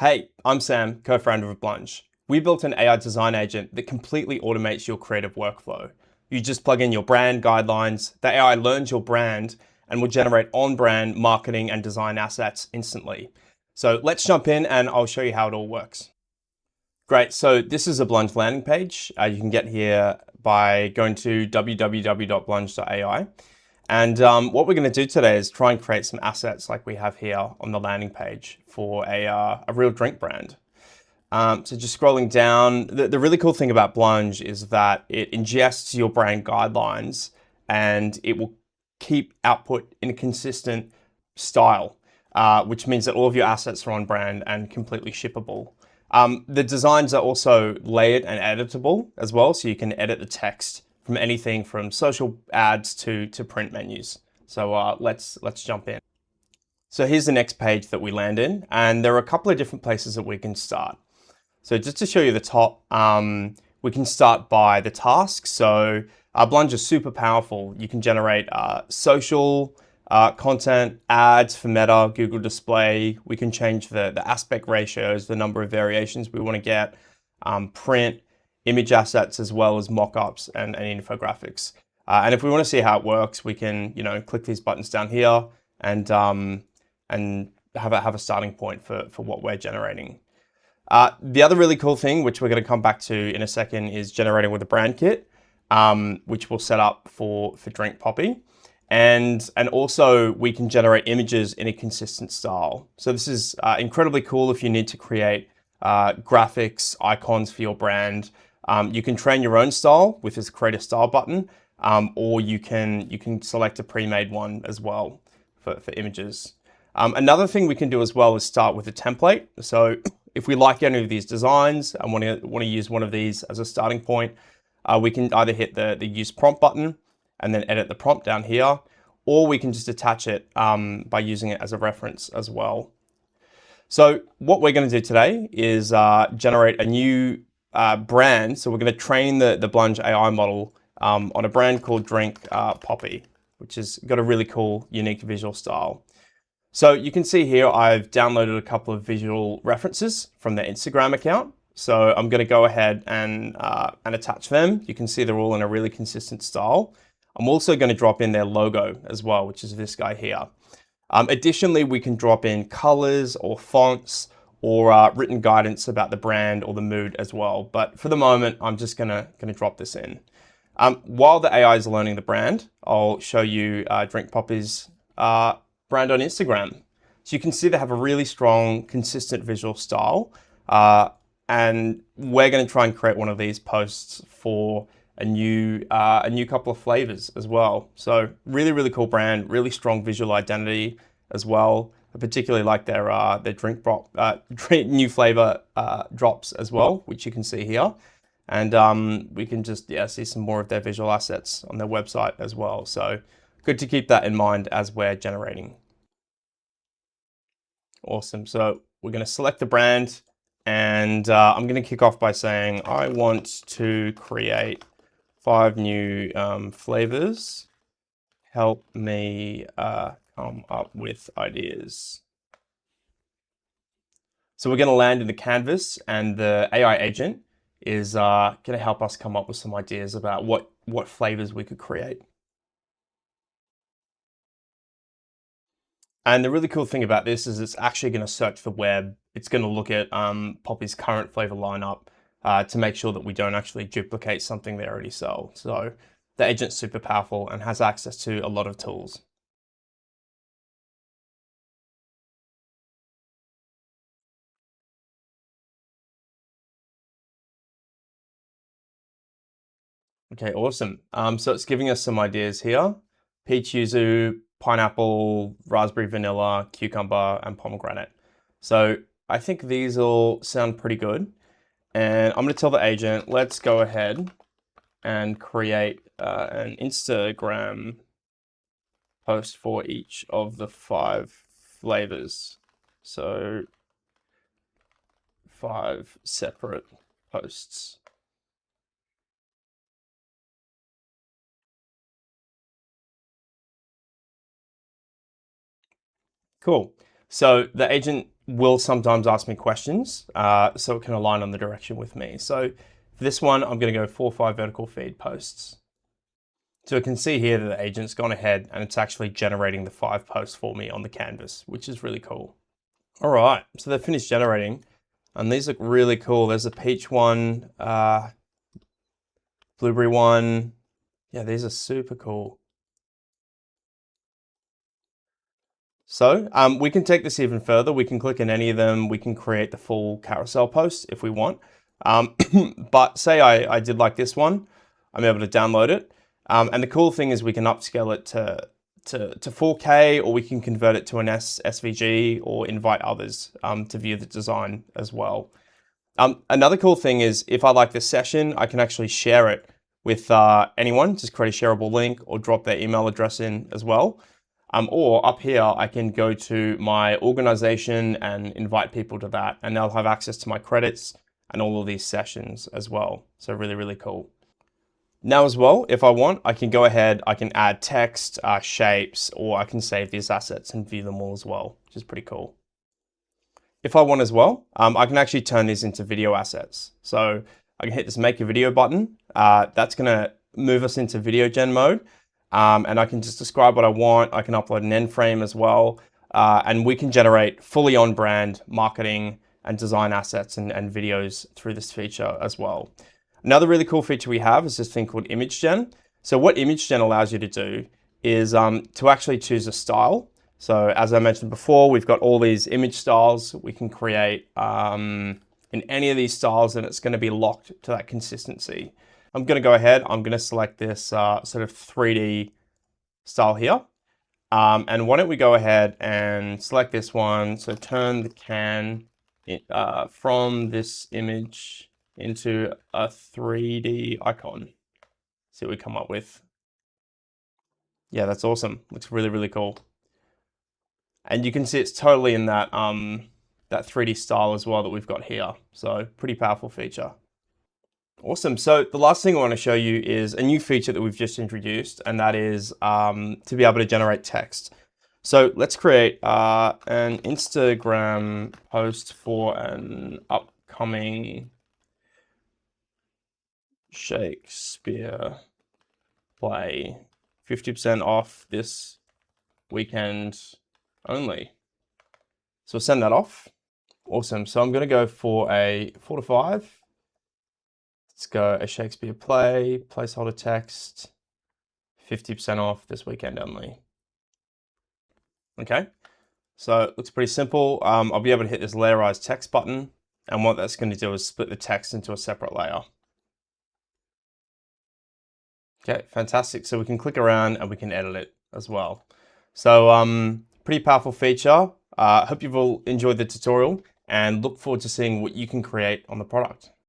Hey, I'm Sam, co-founder of Blunge. We built an AI design agent that completely automates your creative workflow. You just plug in your brand guidelines, the AI learns your brand and will generate on-brand marketing and design assets instantly. So let's jump in and I'll show you how it all works. Great, so this is a Blunge landing page. You can get here by going to www.blunge.ai. And what we're going to do today is try and create some assets like we have here on the landing page for a real drink brand. So just scrolling down, the really cool thing about Blunge is that it ingests your brand guidelines and it will keep output in a consistent style, which means that all of your assets are on brand and completely shippable. The designs are also layered and editable as well, so you can edit the text from anything from social ads to print menus. So let's jump in. So here's the next page that we land in, and there are a couple of different places that we can start. So just to show you the top, we can start by the tasks. So Blunge is super powerful. You can generate social content, ads for Meta, Google Display. We can change the aspect ratios, the number of variations we want to get, print, image assets, as well as mockups and infographics. And if we want to see how it works, we can, click these buttons down here and have a starting point for what we're generating. The other really cool thing, which we're going to come back to in a second, is generating with a brand kit, which we'll set up for Drink Poppy. And also we can generate images in a consistent style. So this is incredibly cool if you need to create graphics, icons for your brand. You can train your own style with this create a style button, or you can select a pre-made one as well for images. Another thing we can do as well is start with a template. So if we like any of these designs and want to use one of these as a starting point, we can either hit the use prompt button and then edit the prompt down here, or we can just attach it by using it as a reference as well. So what we're going to do today is generate a new brand. So we're going to train the Blunge AI model on a brand called Drink Poppy, which has got a really cool, unique visual style. So you can see here, I've downloaded a couple of visual references from their Instagram account. So I'm going to go ahead and attach them. You can see they're all in a really consistent style. I'm also going to drop in their logo as well, which is this guy here. Additionally, we can drop in colors or fonts or written guidance about the brand or the mood as well. But for the moment, I'm just going to drop this in. While the AI is learning the brand, I'll show you Drink Poppy's brand on Instagram. So you can see they have a really strong, consistent visual style. And we're going to try and create one of these posts for a new couple of flavors as well. So really, really cool brand, really strong visual identity as well. I particularly like their new flavor drops as well, which you can see here. And we can just see some more of their visual assets on their website as well. So good to keep that in mind as we're generating. Awesome. So we're going to select the brand, and I'm going to kick off by saying I want to create 5 new flavors. Help me come up with ideas. So we're going to land in the canvas, and the AI agent is going to help us come up with some ideas about what flavors we could create. And the really cool thing about this is it's actually going to search the web. It's going to look at Poppy's current flavor lineup to make sure that we don't actually duplicate something they already sell. So the agent's super powerful and has access to a lot of tools. Okay, awesome. So it's giving us some ideas here: peach yuzu, pineapple, raspberry vanilla, cucumber, and pomegranate. So I think these all sound pretty good. And I'm going to tell the agent, let's go ahead and create an Instagram post for each of the 5 flavors. So 5 separate posts. Cool. So the agent will sometimes ask me questions, so it can align on the direction with me. So for this one, I'm going to go 4 or 5 vertical feed posts. So I can see here that the agent's gone ahead and it's actually generating the 5 posts for me on the canvas, which is really cool. All right, so they've finished generating, and these look really cool. There's a peach one, blueberry one. Yeah, these are super cool. So we can take this even further. We can click in any of them. We can create the full carousel post if we want. But say I did like this one, I'm able to download it. And the cool thing is we can upscale it to 4K, or we can convert it to an SVG, or invite others to view the design as well. Another cool thing is if I like this session, I can actually share it with anyone, just create a shareable link or drop their email address in as well. Or up here, I can go to my organization and invite people to that, and they'll have access to my credits and all of these sessions as well. So really, really cool. Now as well, if I want, I can go ahead, I can add text, shapes, or I can save these assets and view them all as well, which is pretty cool. If I want as well, I can actually turn these into video assets. So I can hit this make a video button. That's gonna move us into video gen mode. And I can just describe what I want. I can upload an end frame as well. And we can generate fully on brand marketing and design assets and videos through this feature as well. Another really cool feature we have is this thing called image gen. So what image gen allows you to do is to actually choose a style. So as I mentioned before, we've got all these image styles we can create in any of these styles, and it's going to be locked to that consistency. I'm going to go ahead, I'm going to select this sort of 3D style here. And why don't we go ahead and select this one. So turn the can from this image into a 3D icon. See what we come up with. Yeah, that's awesome. Looks really, really cool. And you can see it's totally in that, that 3D style as well that we've got here. So pretty powerful feature. Awesome. So the last thing I want to show you is a new feature that we've just introduced, and that is to be able to generate text. So let's create an Instagram post for an upcoming Shakespeare play, 50% off this weekend only. So we'll send that off. Awesome. So I'm going to go for a 4 to 5. Let's go a Shakespeare play, placeholder text, 50% off this weekend only. Okay, so it looks pretty simple. I'll be able to hit this layerize text button, and what that's going to do is split the text into a separate layer. Okay, fantastic. So we can click around and we can edit it as well. So pretty powerful feature. Hope you've all enjoyed the tutorial, and look forward to seeing what you can create on the product.